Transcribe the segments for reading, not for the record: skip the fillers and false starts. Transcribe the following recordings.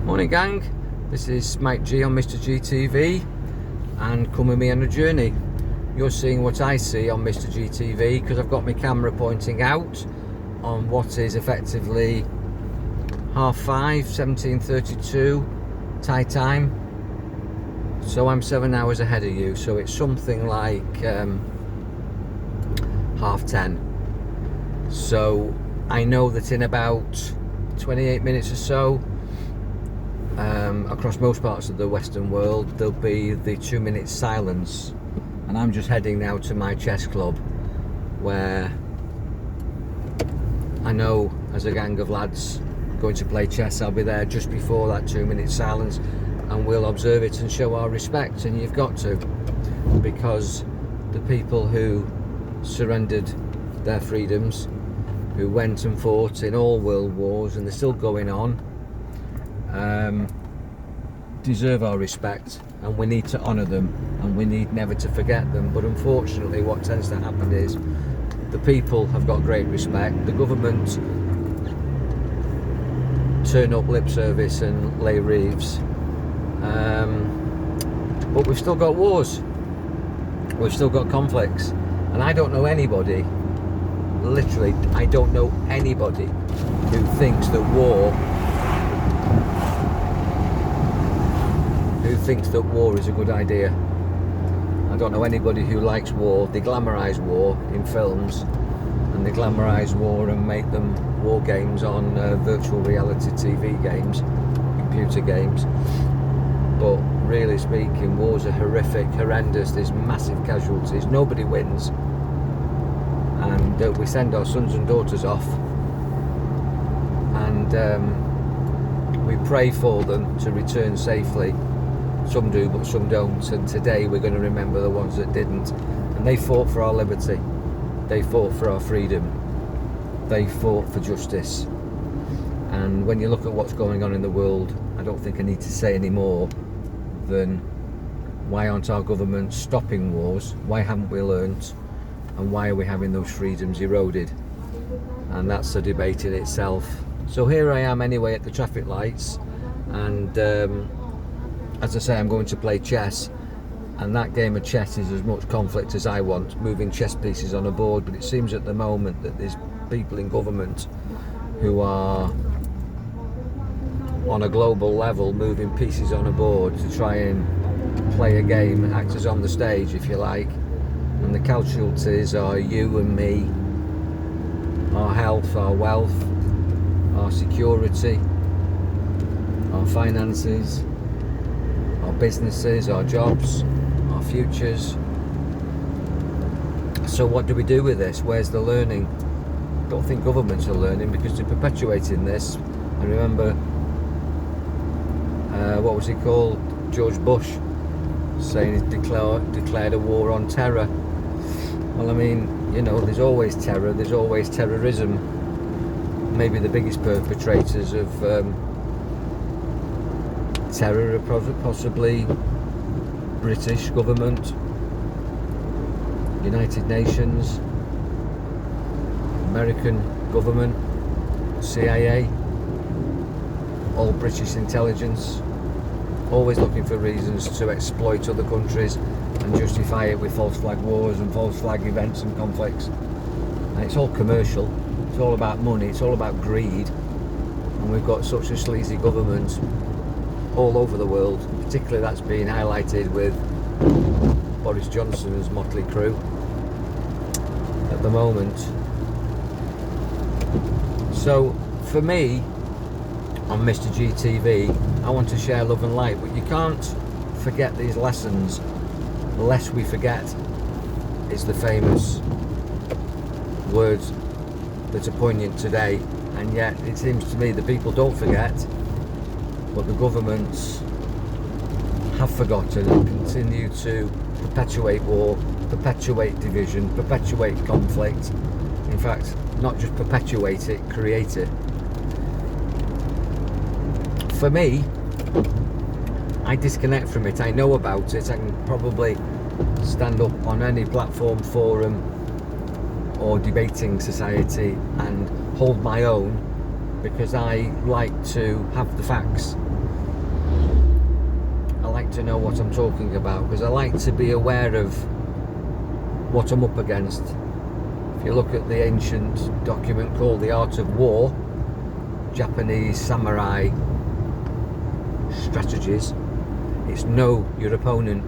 Morning gang, this is Mike G on Mr. GTV, and come with me on a journey. You're seeing what I see on Mr. GTV because I've got my camera pointing out on what is effectively 5:30, 17:32 Thai time. So I'm 7 hours ahead of you, so it's something like 10:30. So I know that in about 28 minutes or so, across most parts of the Western world, there'll be the 2-minute silence, and I'm just heading now to my chess club, where I know as a gang of lads going to play chess, I'll be there just before that 2-minute silence, and we'll observe it and show our respect. And you've got to, because the people who surrendered their freedoms, who went and fought in all world wars, and they're still going on, deserve our respect, and we need to honour them, and we need never to forget them. But unfortunately what tends to happen is the people have got great respect, the government turn up lip service and lay reeves, but we've still got wars, we've still got conflicts, and I don't know anybody, literally I don't know anybody who thinks that war is a good idea. I don't know anybody who likes war. They glamorise war in films, and they glamorise war and make them war games on virtual reality TV games, computer games. But really speaking, wars are horrific, horrendous. There's massive casualties, nobody wins, and we send our sons and daughters off, and we pray for them to return safely. Some do, but some don't, and today we're going to remember the ones that didn't. And they fought for our liberty, they fought for our freedom, they fought for justice. And when you look at what's going on in the world, I don't think I need to say any more than why aren't our governments stopping wars, why haven't we learnt, and why are we having those freedoms eroded? And that's a debate in itself. So here I am anyway at the traffic lights, and as I say, I'm going to play chess, and that game of chess is as much conflict as I want, moving chess pieces on a board. But it seems at the moment that there's people in government who are on a global level moving pieces on a board to try and play a game and act as on the stage, if you like. And the casualties are you and me, our health, our wealth, our security, our finances, our businesses, our jobs, our futures. So what do we do with this? Where's the learning? I don't think governments are learning, because they're perpetuating this. I remember, what was he called? George Bush saying he declared a war on terror. Well, I mean, you know, there's always terror, there's always terrorism. Maybe the biggest perpetrators of terror are possibly British government, United Nations, American government, CIA, all British intelligence, always looking for reasons to exploit other countries and justify it with false flag wars and false flag events and conflicts. And it's all commercial, it's all about money, it's all about greed, and we've got such a sleazy government all over the world. Particularly that's being highlighted with Boris Johnson's motley crew at the moment. So for me on Mr. GTV, I want to share love and light, but you can't forget these lessons lest we forget is the famous words that are poignant today. And yet it seems to me the people don't forget, but the governments have forgotten and continue to perpetuate war, perpetuate division, perpetuate conflict. In fact, not just perpetuate it, create it. For me, I disconnect from it. I know about it. I can probably stand up on any platform, forum or debating society and hold my own, because I like to have the facts. like to know what I'm talking about, because I like to be aware of what I'm up against. If you look at the ancient document called The Art of War, Japanese samurai strategies, it's know your opponent,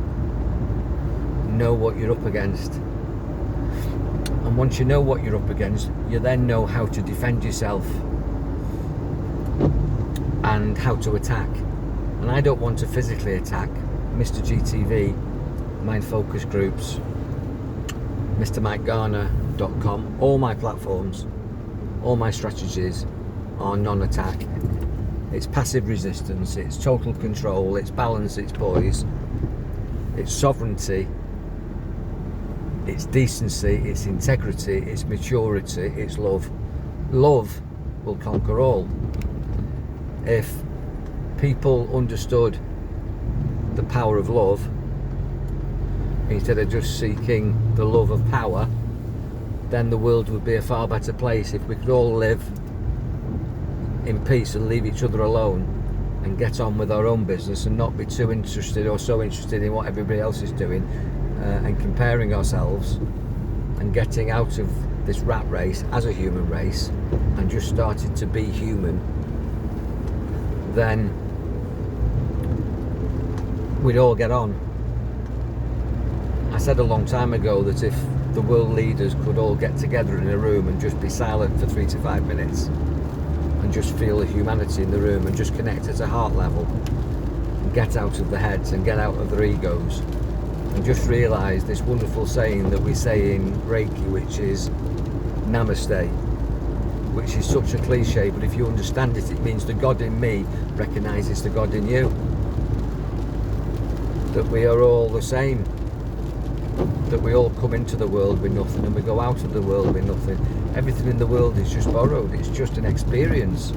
know what you're up against. And once you know what you're up against, you then know how to defend yourself and how to attack. And I don't want to physically attack. Mr. GTV, Mind Focus Groups, MrMikeGarner.com, all my platforms, all my strategies are non-attack. It's passive resistance, it's total control, it's balance, it's poise, it's sovereignty, it's decency, it's integrity, it's maturity, it's love. Love will conquer all. If people understood the power of love instead of just seeking the love of power, then the world would be a far better place. If we could all live in peace and leave each other alone and get on with our own business and not be too interested or so interested in what everybody else is doing, and comparing ourselves and getting out of this rat race as a human race and just started to be human, then we'd all get on. I said a long time ago that if the world leaders could all get together in a room and just be silent for 3 to 5 minutes and just feel the humanity in the room and just connect at a heart level and get out of the heads and get out of their egos and just realise this wonderful saying that we say in Reiki, which is Namaste, which is such a cliche, but if you understand it, it means the God in me recognises the God in you, that we are all the same, that we all come into the world with nothing and we go out of the world with nothing. Everything in the world is just borrowed, it's just an experience.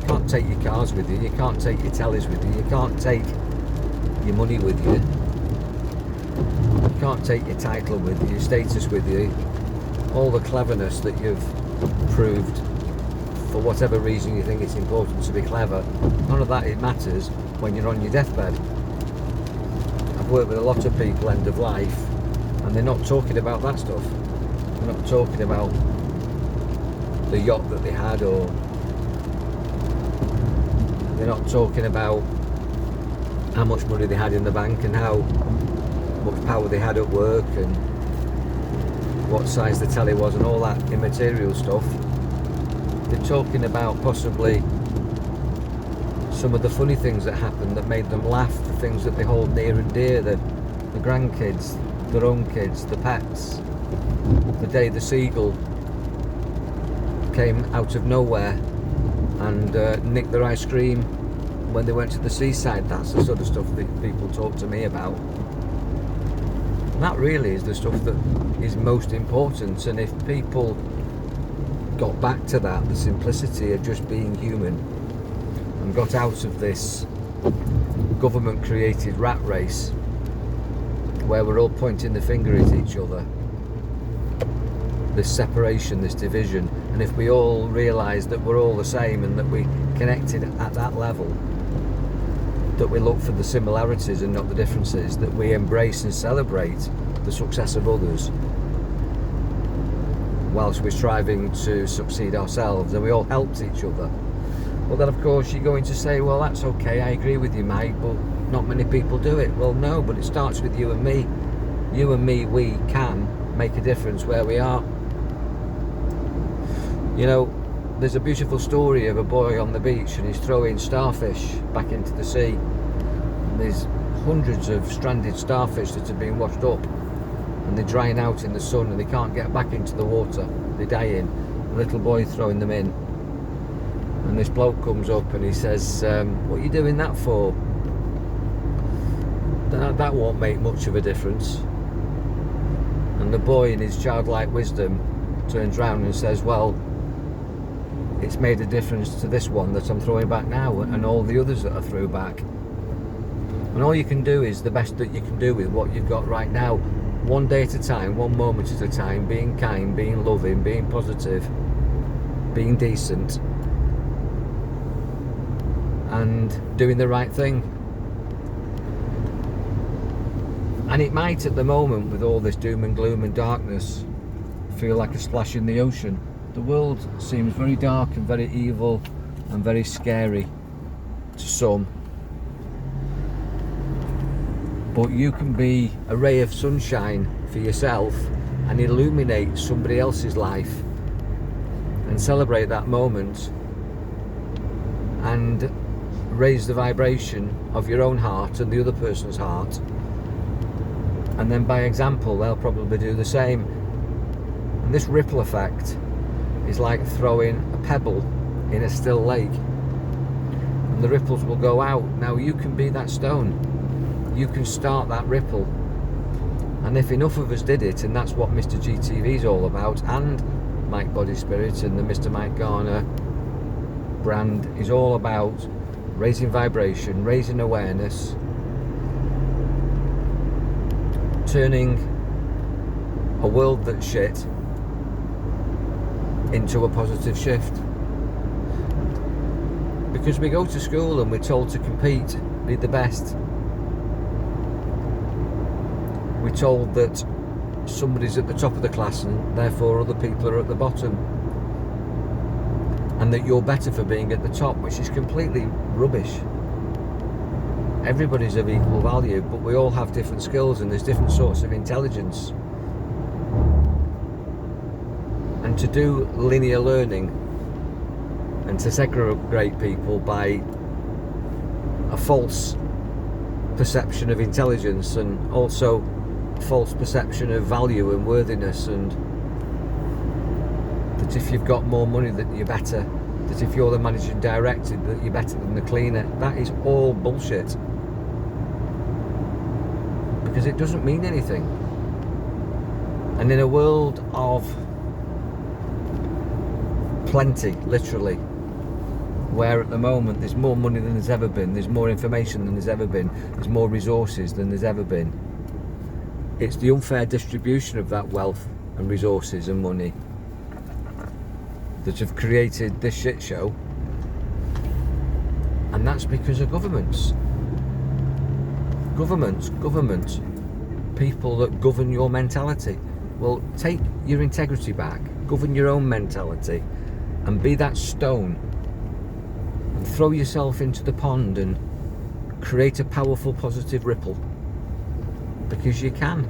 You can't take your cars with you, you can't take your tellies with you, you can't take your money with you, you can't take your title with you, your status with you, all the cleverness that you've proved for whatever reason you think it's important to be clever. None of that, it matters when you're on your deathbed. I've worked with a lot of people end of life and they're not talking about that stuff. They're not talking about the yacht that they had, or they're not talking about how much money they had in the bank and how much power they had at work and what size the telly was and all that immaterial stuff. They're talking about possibly some of the funny things that happened that made them laugh, the things that they hold near and dear, the grandkids, their own kids, the pets, the day the seagull came out of nowhere and nicked their ice cream when they went to the seaside. That's the sort of stuff that people talk to me about. And that really is the stuff that is most important. And if people got back to that, the simplicity of just being human, and got out of this government created rat race where we're all pointing the finger at each other, this separation, this division, and if we all realise that we're all the same and that we connected at that level, that we look for the similarities and not the differences, that we embrace and celebrate the success of others whilst we're striving to succeed ourselves, and we all helped each other. Well, then of course you're going to say, well, that's okay, I agree with you, Mike, but not many people do it. Well, no, but it starts with you and me. You and me, we can make a difference where we are. You know, there's a beautiful story of a boy on the beach and he's throwing starfish back into the sea. And there's hundreds of stranded starfish that have been washed up and they're drying out in the sun and they can't get back into the water. They're dying. The little boy throwing them in. And this bloke comes up and he says, what are you doing that for? That won't make much of a difference. And the boy, in his childlike wisdom, turns round and says, well, it's made a difference to this one that I'm throwing back now and all the others that I threw back. And all you can do is the best that you can do with what you've got right now, one day at a time, one moment at a time, being kind, being loving, being positive, being decent, and doing the right thing. And it might at the moment, with all this doom and gloom and darkness, feel like a splash in the ocean. The world seems very dark and very evil and very scary to some. But you can be a ray of sunshine for yourself and illuminate somebody else's life and celebrate that moment and raise the vibration of your own heart and the other person's heart. And then by example, they'll probably do the same. And this ripple effect is like throwing a pebble in a still lake. And the ripples will go out. Now you can be that stone. You can start that ripple. And if enough of us did it, and that's what Mr. GTV is all about, and Mike Body Spirit and the Mr. Mike Garner brand is all about raising vibration, raising awareness, turning a world that's shit into a positive shift. Because we go to school and we're told to compete, be the best. We're told that somebody's at the top of the class and therefore other people are at the bottom, and that you're better for being at the top, which is completely rubbish. Everybody's of equal value, but we all have different skills and there's different sorts of intelligence. And to do linear learning and to segregate people by a false perception of intelligence and also a false perception of value and worthiness, and that if you've got more money that you're better, that if you're the managing director that you're better than the cleaner, that is all bullshit. Because it doesn't mean anything. And in a world of plenty, literally, where at the moment there's more money than there's ever been, there's more information than there's ever been, there's more resources than there's ever been, it's the unfair distribution of that wealth and resources and money that have created this shit show. And that's because of governments, people that govern your mentality. Well, take your integrity back, govern your own mentality, and be that stone, and throw yourself into the pond and create a powerful positive ripple, because you can.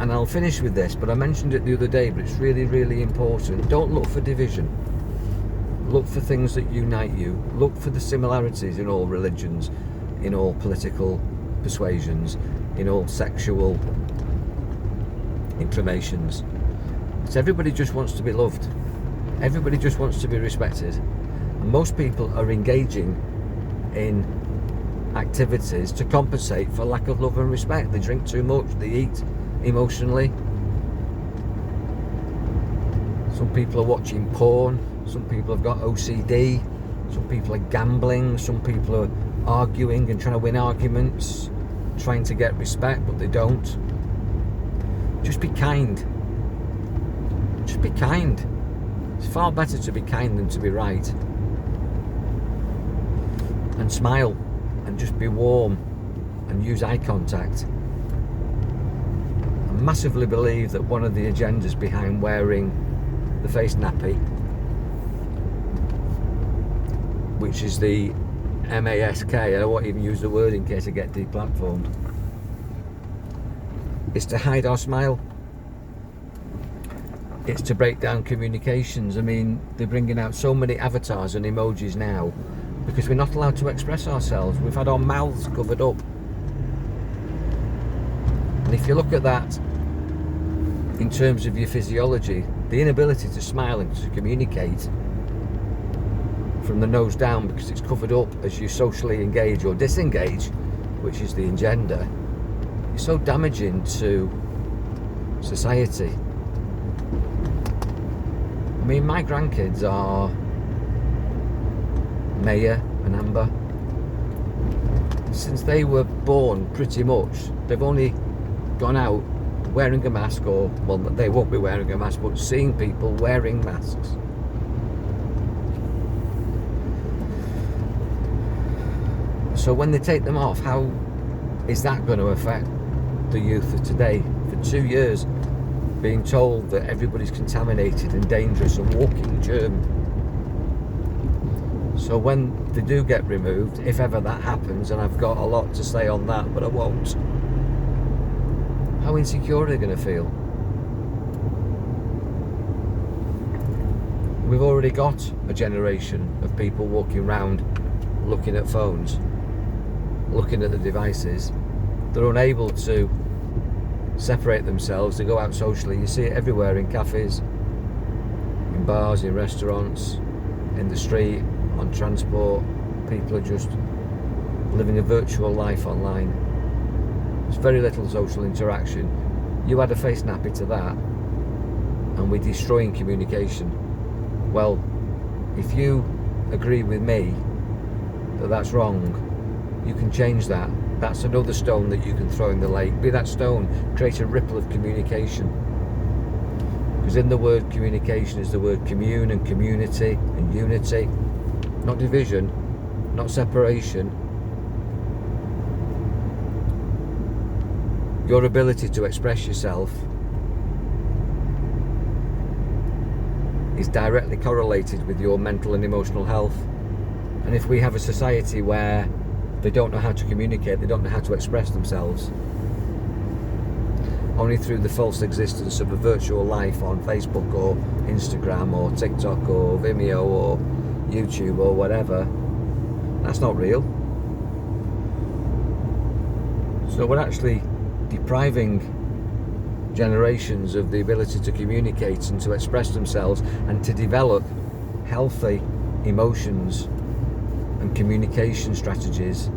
And I'll finish with this, but I mentioned it the other day, but it's really, really important. Don't look for division. Look for things that unite you. Look for the similarities in all religions, in all political persuasions, in all sexual inclinations. So everybody just wants to be loved. Everybody just wants to be respected. And most people are engaging in activities to compensate for lack of love and respect. They drink too much, they eat emotionally. Some people are watching porn, some people have got OCD, some people are gambling, some people are arguing and trying to win arguments, trying to get respect, but they don't. Just be kind. Just be kind. It's far better to be kind than to be right. And smile and just be warm and use eye contact. I massively believe that one of the agendas behind wearing the face nappy, which is the MASK, I won't even use the word in case I get deplatformed, is to hide our smile. It's to break down communications. I mean, they're bringing out so many avatars and emojis now because we're not allowed to express ourselves. We've had our mouths covered up. And if you look at that in terms of your physiology, the inability to smile and to communicate from the nose down because it's covered up as you socially engage or disengage, which is the agenda, is so damaging to society. I mean, my grandkids are Maya and Amber. Since they were born, pretty much, they've only gone out wearing a mask, or, well, they won't be wearing a mask, but seeing people wearing masks. So when they take them off, how Is that going to affect the youth of today? For 2 years, being told that everybody's contaminated and dangerous and walking germ. So when they do get removed, if ever that happens, and I've got a lot to say on that, but I won't, how insecure are they going to feel? We've already got a generation of people walking around looking at phones, looking at the devices. They're unable to separate themselves, to go out socially. You see it everywhere, in cafes, in bars, in restaurants, in the street, on transport. People are just living a virtual life online. There's very little social interaction. You add a face nappy to that, and we're destroying communication. Well, if you agree with me that that's wrong, you can change that. That's another stone that you can throw in the lake. Be that stone, create a ripple of communication. Because in the word communication is the word commune and community and unity. Not division, not separation. Your ability to express yourself is directly correlated with your mental and emotional health. And if we have a society where they don't know how to communicate, they don't know how to express themselves, only through the false existence of a virtual life on Facebook or Instagram or TikTok or Vimeo or YouTube or whatever, that's not real. So we're actually depriving generations of the ability to communicate and to express themselves and to develop healthy emotions and communication strategies,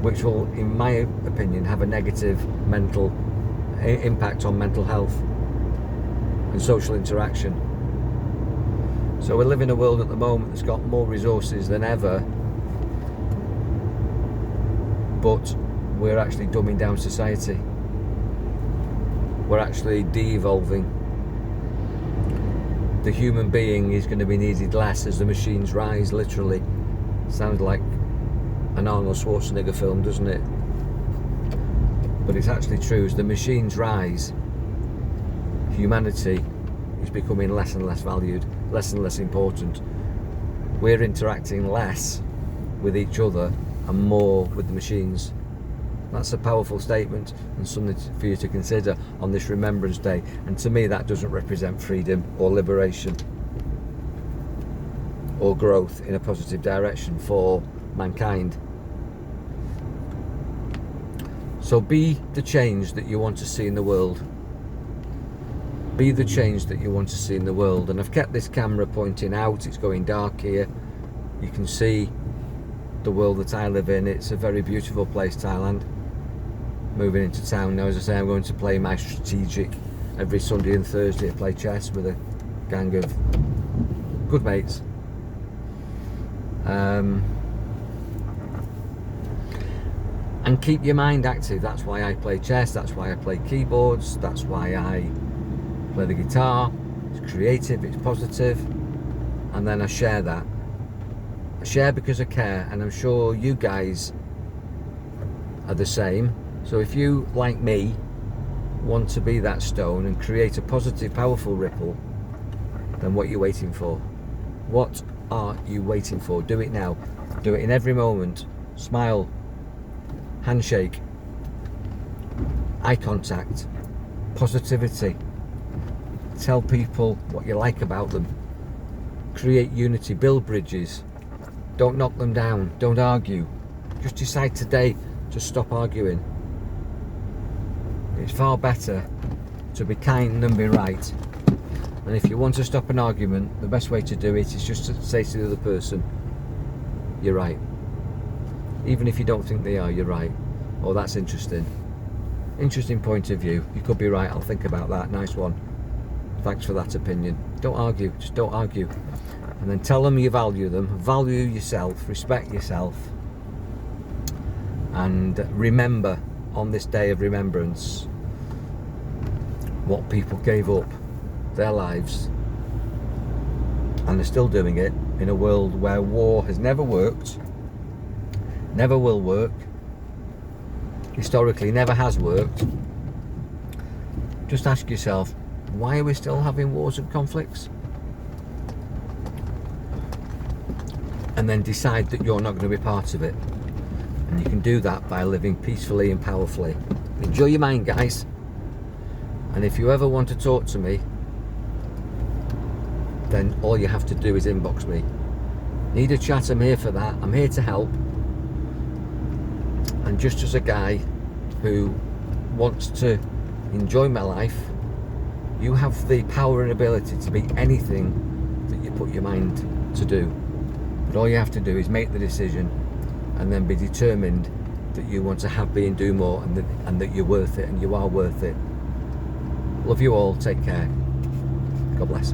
which will, in my opinion, have a negative mental impact on mental health and social interaction. So we live in a world at the moment that's got more resources than ever, but we're actually dumbing down society. We're actually de-evolving. The human being is going to be needed less as the machines rise, literally. Sounds like an Arnold Schwarzenegger film, doesn't it? But it's actually true. As the machines rise, humanity is becoming less and less valued, less and less important. We're interacting less with each other and more with the machines. That's a powerful statement and something for you to consider on this Remembrance Day. And to me, that doesn't represent freedom or liberation or growth in a positive direction for mankind. So be the change that you want to see in the world. Be the change that you want to see in the world. And I've kept this camera pointing out. It's going dark here. You can see the world that I live in. It's a very beautiful place, Thailand. Moving into town now. As I say, I'm going to play my strategic every Sunday and Thursday. I play chess with a gang of good mates. And keep your mind active. That's why I play chess, that's why I play keyboards, that's why I play the guitar. It's creative, it's positive, and then I share that. I share because I care, and I'm sure you guys are the same. So if you, like me, want to be that stone and create a positive, powerful ripple, then what are you waiting for? What are you waiting for? Do it now. Do it in every moment. Smile, handshake, eye contact, positivity. Tell people what you like about them. Create unity, build bridges. Don't knock them down, don't argue. Just decide today to stop arguing. It's far better to be kind than be right. And if you want to stop an argument, the best way to do it is just to say to the other person, you're right. Even if you don't think they are, you're right. Oh, that's interesting. Interesting point of view. You could be right, I'll think about that. Nice one. Thanks for that opinion. Don't argue, just don't argue. And then tell them you value them. Value yourself, respect yourself. And remember, on this day of remembrance, what people gave up their lives, and they're still doing it in a world where war has never worked, never will work, historically never has worked. Just ask yourself, why are we still having wars and conflicts? And then decide that you're not going to be part of it. And you can do that by living peacefully and powerfully. Enjoy your mind, guys. And if you ever want to talk to me, then all you have to do is inbox me. Need a chat? I'm here for that. I'm here to help. And just as a guy who wants to enjoy my life, you have the power and ability to be anything that you put your mind to do. But all you have to do is make the decision and then be determined that you want to have, be and do more, and that you're worth it, and you are worth it. Love you all. Take care. God bless.